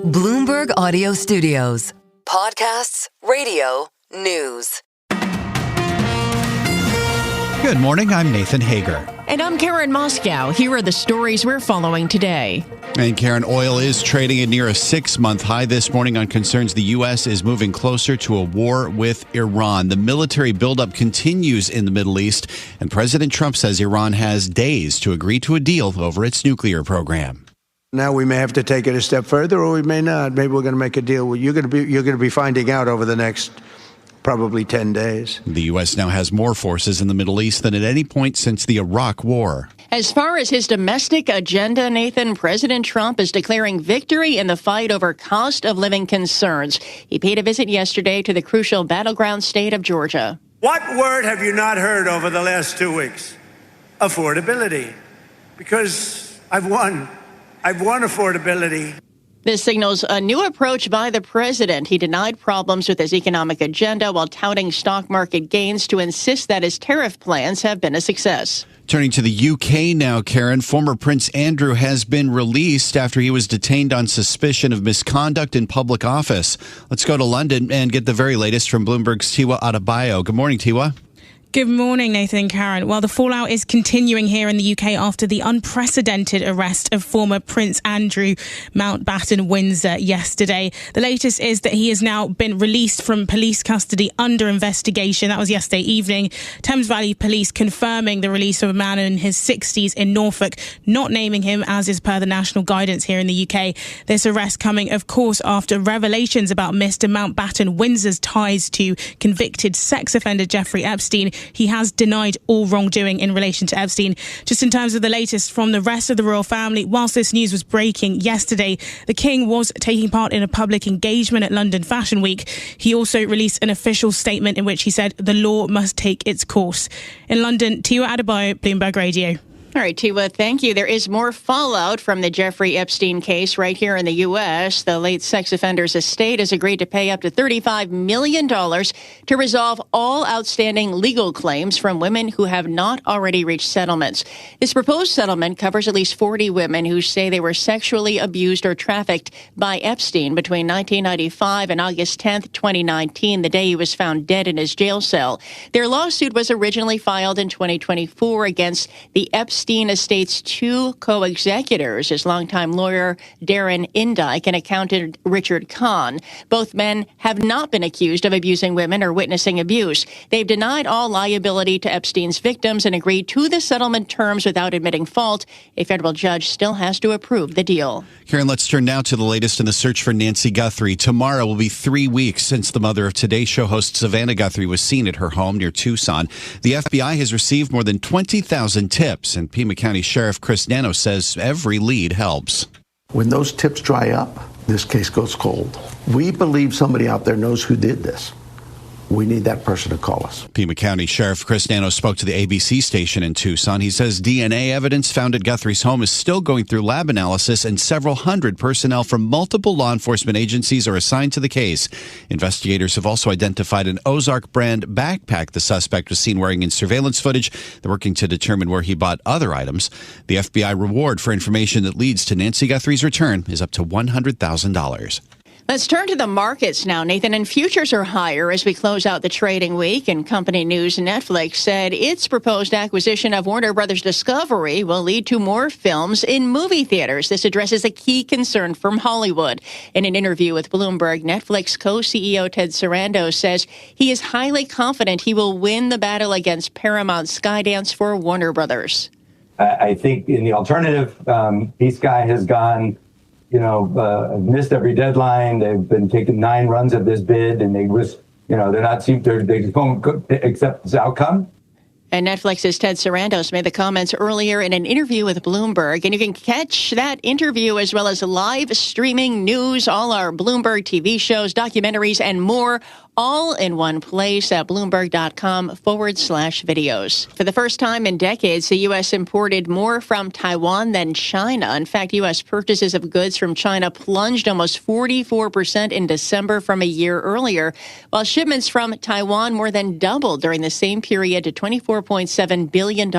Bloomberg Audio Studios. Podcasts, radio, news. Good morning, I'm Nathan Hager. And I'm Karen Moscow. Here are the stories we're following today. And Karen, oil is trading at near a 6-month high this morning on concerns the U.S. is moving closer to a war with Iran. The military buildup continues in the Middle East, and President Trump says Iran has days to agree to a deal over its nuclear program. Now we may have to take it a step further, or we may not. Maybe we're going to make a deal. You're going to be finding out over the next probably 10 days. The U.S. now has more forces in the Middle East than at any point since the Iraq War. As far as his domestic agenda, Nathan, President Trump is declaring victory in the fight over cost of living concerns. He paid a visit yesterday to the crucial battleground state of Georgia. What word have you not heard over the last 2 weeks? Affordability. Because I've won affordability. This signals a new approach by the president. He denied problems with his economic agenda while touting stock market gains to insist that his tariff plans have been a success. Turning to the UK now, Karen, former Prince Andrew has been released after he was detained on suspicion of misconduct in public office. Let's go to London and get the very latest from Bloomberg's Tiwa Adebayo. Good morning, Tiwa. Good morning, Nathan and Karen. Well, the fallout is continuing here in the UK after the unprecedented arrest of former Prince Andrew Mountbatten Windsor yesterday. The latest is that he has now been released from police custody under investigation. That was yesterday evening. Thames Valley Police confirming the release of a man in his 60s in Norfolk, not naming him as is per the national guidance here in the UK. This arrest coming, of course, after revelations about Mr. Mountbatten Windsor's ties to convicted sex offender Jeffrey Epstein. He has denied all wrongdoing in relation to Epstein. Just in terms of the latest from the rest of the royal family, whilst this news was breaking yesterday, the King was taking part in a public engagement at London Fashion Week. He also released an official statement in which he said the law must take its course. In London, Tiwa Adebayo, Bloomberg Radio. All right, Tiwa, thank you. There is more fallout from the Jeffrey Epstein case right here in the U.S. The late sex offender's estate has agreed to pay up to $35 million to resolve all outstanding legal claims from women who have not already reached settlements. This proposed settlement covers at least 40 women who say they were sexually abused or trafficked by Epstein between 1995 and August 10th, 2019, the day he was found dead in his jail cell. Their lawsuit was originally filed in 2024 against the Epstein estate's two co-executors, his longtime lawyer Darren Indyke and accountant Richard Kahn. Both men have not been accused of abusing women or witnessing abuse. They've denied all liability to Epstein's victims and agreed to the settlement terms without admitting fault. A federal judge still has to approve the deal. Karen, let's turn now to the latest in the search for Nancy Guthrie. Tomorrow will be 3 weeks since the mother of Today Show host Savannah Guthrie was seen at her home near Tucson. The FBI has received more than 20,000 tips, and Pima County Sheriff Chris Nano says every lead helps. When those tips dry up, this case goes cold. We believe somebody out there knows who did this. We need that person to call us. Pima County Sheriff Chris Nano spoke to the ABC station in Tucson. He says DNA evidence found at Guthrie's home is still going through lab analysis, and several hundred personnel from multiple law enforcement agencies are assigned to the case. Investigators have also identified an Ozark brand backpack the suspect was seen wearing in surveillance footage. They're working to determine where he bought other items. The FBI reward for information that leads to Nancy Guthrie's return is up to $100,000. Let's turn to the markets now, Nathan, and futures are higher as we close out the trading week. And company news, Netflix said its proposed acquisition of Warner Brothers Discovery will lead to more films in movie theaters. This addresses a key concern from Hollywood. In an interview with Bloomberg, Netflix co-CEO Ted Sarandos says he is highly confident he will win the battle against Paramount Skydance for Warner Brothers. I think in the alternative, B-Sky has gone missed every deadline. They've been taking 9 runs at this bid, and they just won't accept this outcome. And Netflix's Ted Sarandos made the comments earlier in an interview with Bloomberg. And you can catch that interview as well as live streaming news, all our Bloomberg TV shows, documentaries, and more all in one place at Bloomberg.com/videos. For the first time in decades, the U.S. imported more from Taiwan than China. In fact, U.S. purchases of goods from China plunged almost 44% in December from a year earlier, while shipments from Taiwan more than doubled during the same period to $24.7 billion.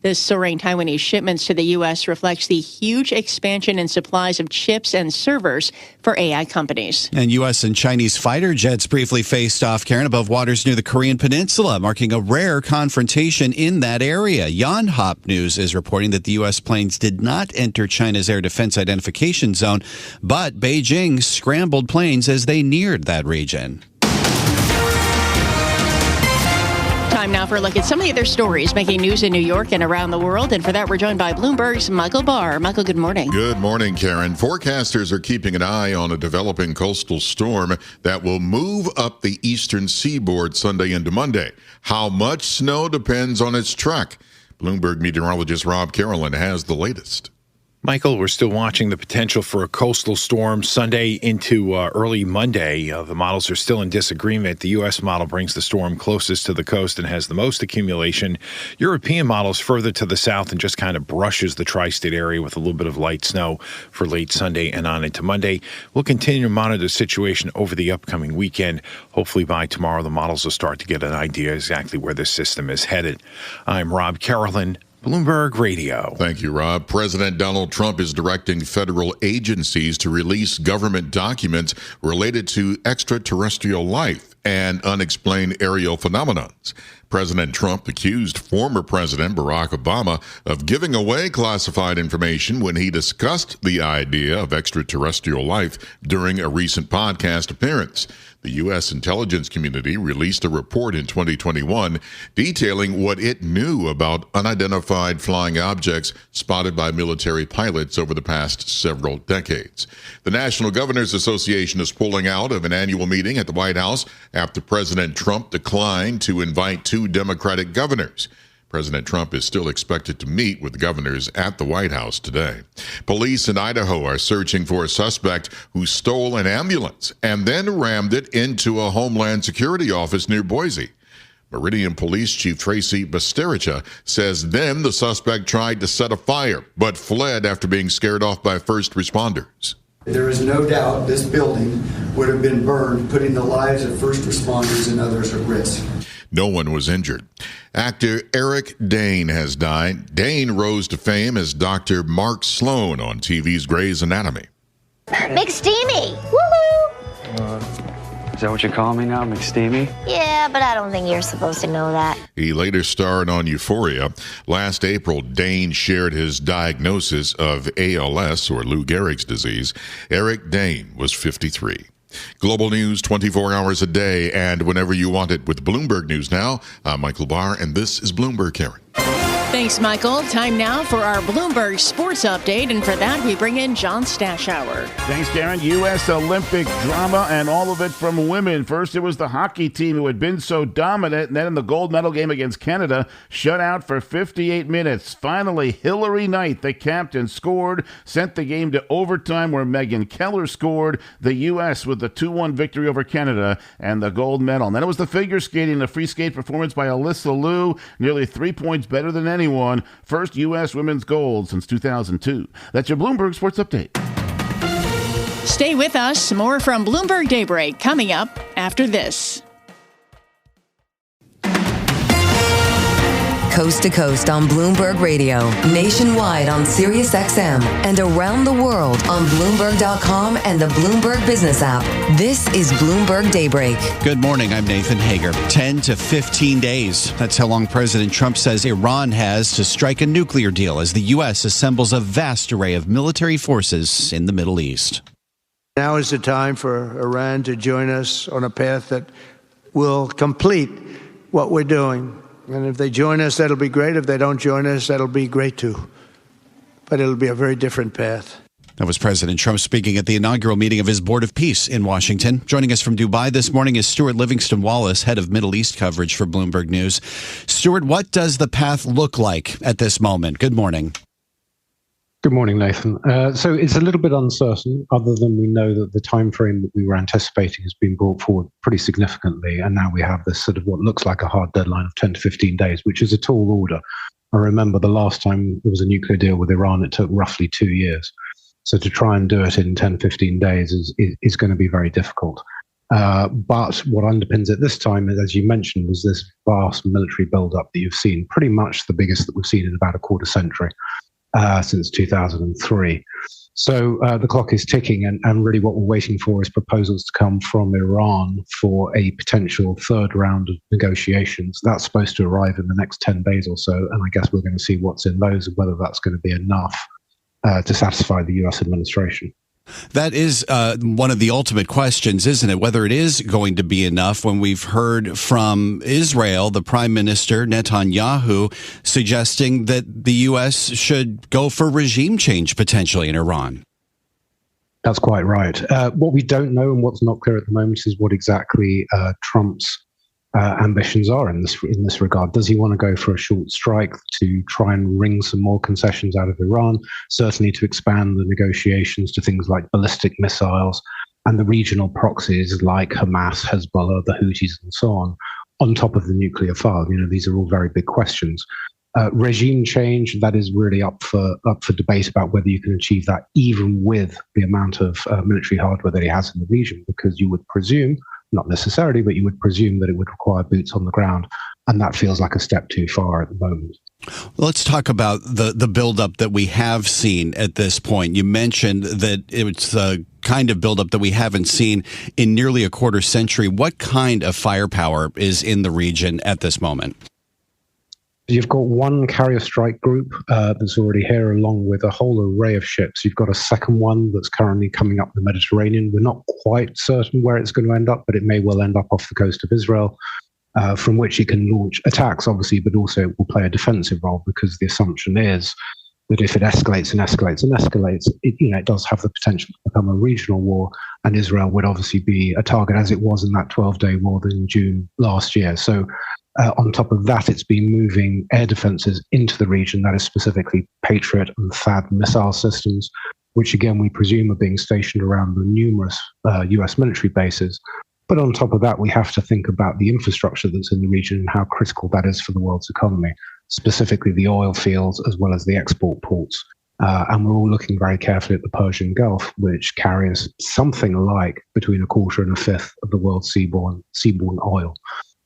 This soaring Taiwanese shipments to the U.S. reflects the huge expansion in supplies of chips and servers for AI companies. And U.S. and Chinese fighter jets briefly faced off, Karen, above waters near the Korean Peninsula, marking a rare confrontation in that area. Yonhap News is reporting that the U.S. planes did not enter China's air defense identification zone, but Beijing scrambled planes as they neared that region. Time now for a look at some of the other stories making news in New York and around the world. And for that, we're joined by Bloomberg's Michael Barr. Michael, good morning. Good morning, Karen. Forecasters are keeping an eye on a developing coastal storm that will move up the eastern seaboard Sunday into Monday. How much snow depends on its track. Bloomberg meteorologist Rob Carolyn has the latest. Michael, we're still watching the potential for a coastal storm Sunday into early Monday. The models are still in disagreement. The U.S. model brings the storm closest to the coast and has the most accumulation. European models further to the south and just kind of brushes the tri-state area with a little bit of light snow for late Sunday and on into Monday. We'll continue to monitor the situation over the upcoming weekend. Hopefully by tomorrow, the models will start to get an idea exactly where this system is headed. I'm Rob Carolyn, Bloomberg Radio. Thank you, Rob. President Donald Trump is directing federal agencies to release government documents related to extraterrestrial life and unexplained aerial phenomena. President Trump accused former President Barack Obama of giving away classified information when he discussed the idea of extraterrestrial life during a recent podcast appearance. The U.S. intelligence community released a report in 2021 detailing what it knew about unidentified flying objects spotted by military pilots over the past several decades. The National Governors Association is pulling out of an annual meeting at the White House after President Trump declined to invite two Democratic governors. President Trump is still expected to meet with governors at the White House today. Police in Idaho are searching for a suspect who stole an ambulance and then rammed it into a Homeland Security office near Boise. Meridian Police Chief Tracy Bastericha says then the suspect tried to set a fire, but fled after being scared off by first responders. There is no doubt this building would have been burned, putting the lives of first responders and others at risk. No one was injured. Actor Eric Dane has died. Dane rose to fame as Dr. Mark Sloan on TV's Grey's Anatomy. McSteamy! Woohoo! Is that what you call me now, McSteamy? Yeah, but I don't think you're supposed to know that. He later starred on Euphoria. Last April, Dane shared his diagnosis of ALS, or Lou Gehrig's disease. Eric Dane was 53. Global news 24 hours a day and whenever you want it with Bloomberg News Now. I'm Michael Barr, and this is Bloomberg, Karen. Thanks, Michael. Time now for our Bloomberg Sports Update, and for that, we bring in John Stashower. Thanks, Karen. U.S. Olympic drama, and all of it from women. First, it was the hockey team who had been so dominant, and then in the gold medal game against Canada, shut out for 58 minutes. Finally, Hillary Knight, the captain, scored, sent the game to overtime where Megan Keller scored. The U.S. with the 2-1 victory over Canada and the gold medal. And then it was the figure skating, the free skate performance by Alyssa Liu, nearly 3 points better than anyone. First U.S. women's gold since 2002. That's your Bloomberg Sports Update. Stay with us. More from Bloomberg Daybreak coming up after this. Coast to coast on Bloomberg Radio, nationwide on Sirius XM, and around the world on Bloomberg.com and the Bloomberg Business app. This is Bloomberg Daybreak. Good morning. I'm Nathan Hager. 10 to 15 days. That's how long President Trump says Iran has to strike a nuclear deal as the U.S. assembles a vast array of military forces in the Middle East. Now is the time for Iran to join us on a path that will complete what we're doing. And if they join us, that'll be great. If they don't join us, that'll be great too. But it'll be a very different path. That was President Trump speaking at the inaugural meeting of his Board of Peace in Washington. Joining us from Dubai this morning is Stuart Livingston-Wallace, head of Middle East coverage for Bloomberg News. Stuart, what does the path look like at this moment? Good morning. Good morning, Nathan. So it's a little bit uncertain, other than we know that the time frame that we were anticipating has been brought forward pretty significantly, and now we have this sort of what looks like a hard deadline of 10 to 15 days, which is a tall order. I remember the last time there was a nuclear deal with Iran, it took roughly 2 years. So to try and do it in 10, 15 days is going to be very difficult. But what underpins it this time, as you mentioned, was this vast military buildup that you've seen, pretty much the biggest that we've seen in about a quarter century. Since 2003. So the clock is ticking, and really what we're waiting for is proposals to come from Iran for a potential third round of negotiations. That's supposed to arrive in the next 10 days or so, and I guess we're going to see what's in those and whether that's going to be enough to satisfy the US administration. That is one of the ultimate questions, isn't it? Whether it is going to be enough, when we've heard from Israel, the Prime Minister Netanyahu suggesting that the U.S. should go for regime change potentially in Iran. That's quite right. What we don't know and what's not clear at the moment is what exactly Trump's ambitions are in this regard. Does he want to go for a short strike to try and wring some more concessions out of Iran? Certainly to expand the negotiations to things like ballistic missiles and the regional proxies like Hamas, Hezbollah, the Houthis, and so on top of the nuclear file. These are all very big questions. Regime change, that is really up for debate about whether you can achieve that even with the amount of military hardware that he has in the region, because you would presume, not necessarily, but you would presume that it would require boots on the ground. And that feels like a step too far at the moment. Let's talk about the buildup that we have seen at this point. You mentioned that it's the kind of buildup that we haven't seen in nearly a quarter century. What kind of firepower is in the region at this moment? You've got one carrier strike group that's already here, along with a whole array of ships. You've got a second one that's currently coming up the Mediterranean. We're not quite certain where it's going to end up, but it may well end up off the coast of Israel, from which it can launch attacks, obviously, but also it will play a defensive role, because the assumption is that if it escalates and escalates and escalates, it does have the potential to become a regional war, and Israel would obviously be a target, as it was in that 12-day war in June last year. So on top of that, it's been moving air defenses into the region, that is specifically Patriot and THAAD missile systems, which again we presume are being stationed around the numerous US military bases. But on top of that, we have to think about the infrastructure that's in the region and how critical that is for the world's economy, specifically the oil fields as well as the export ports. And we're all looking very carefully at the Persian Gulf, which carries something like between a quarter and a fifth of the world's seaborne oil.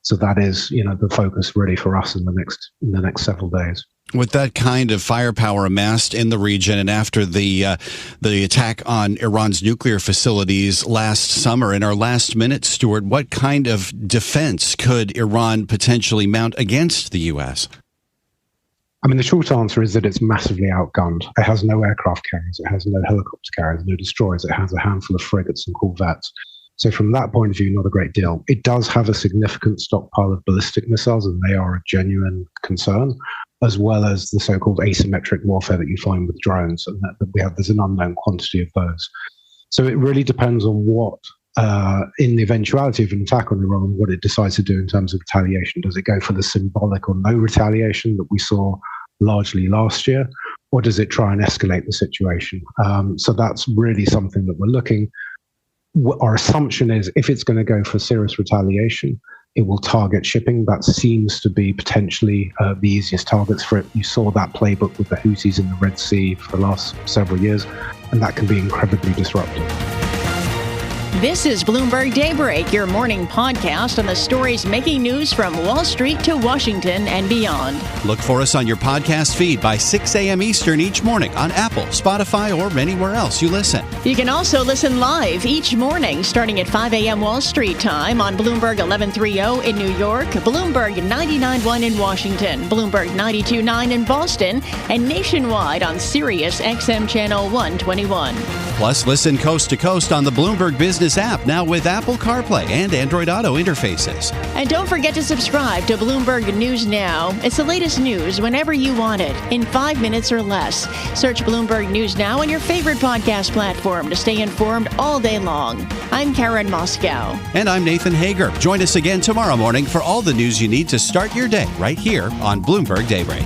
So that is, the focus really for us in the next several days. With that kind of firepower amassed in the region, and after the attack on Iran's nuclear facilities last summer, in our last minute, Stuart, what kind of defense could Iran potentially mount against the U.S.? I mean, the short answer is that it's massively outgunned. It has no aircraft carriers, it has no helicopter carriers, no destroyers, it has a handful of frigates and corvettes. So from that point of view, not a great deal. It does have a significant stockpile of ballistic missiles, and they are a genuine concern, as well as the so-called asymmetric warfare that you find with drones, and there's an unknown quantity of those. So it really depends on what, in the eventuality of an attack on Iran, what it decides to do in terms of retaliation. Does it go for the symbolic or no retaliation that we saw largely last year, or does it try and escalate the situation? So that's really something that we're looking. Our assumption is if it's going to go for serious retaliation, it will target shipping. That seems to be potentially the easiest targets for it. You saw that playbook with the Houthis in the Red Sea for the last several years, and that can be incredibly disruptive. This is Bloomberg Daybreak, your morning podcast on the stories making news from Wall Street to Washington and beyond. Look for us on your podcast feed by 6 a.m. Eastern each morning on Apple, Spotify, or anywhere else you listen. You can also listen live each morning starting at 5 a.m. Wall Street time on Bloomberg 1130 in New York, Bloomberg 99.1 in Washington, Bloomberg 92.9 in Boston, and nationwide on Sirius XM Channel 121. Plus, listen coast to coast on the Bloomberg Business app, now with Apple CarPlay and Android Auto interfaces. And don't forget to subscribe to Bloomberg News Now. It's the latest news whenever you want it, in 5 minutes or less. Search Bloomberg News Now on your favorite podcast platform to stay informed all day long. I'm Karen Moscow. And I'm Nathan Hager. Join us again tomorrow morning for all the news you need to start your day right here on Bloomberg Daybreak.